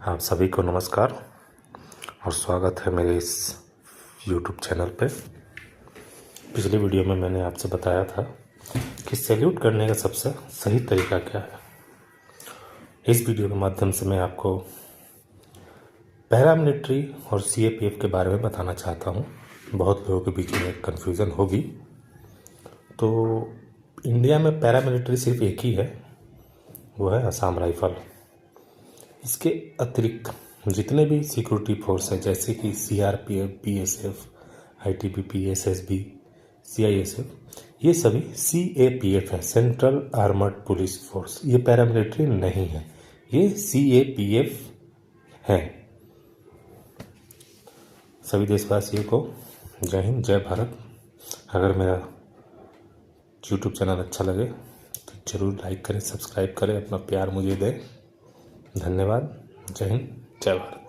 आप सभी को नमस्कार और स्वागत है मेरे इस YouTube चैनल पे। पिछली वीडियो में मैंने आपसे बताया था कि सैल्यूट करने का सबसे सही तरीका क्या है। इस वीडियो के माध्यम से मैं आपको पैरामिलिट्री और CAPF के बारे में बताना चाहता हूँ। बहुत लोगों के बीच में कन्फ्यूज़न होगी। तो इंडिया में पैरामिलिट्री सिर्फ एक ही है, वो है असम राइफल। इसके अतिरिक्त जितने भी सिक्योरिटी फोर्स हैं जैसे कि CRPF, BSF, ITBP, SSB, CISF, ये सभी CAPF है, सेंट्रल आर्मर्ड पुलिस फोर्स। ये पैरामिलिट्री नहीं है, ये CAPF है। सभी देशवासियों को जय हिंद, जय भारत। अगर मेरा YouTube चैनल अच्छा लगे तो ज़रूर लाइक करें, सब्सक्राइब करें, अपना प्यार मुझे दें। धन्यवाद। जय हिंद, जय भारत।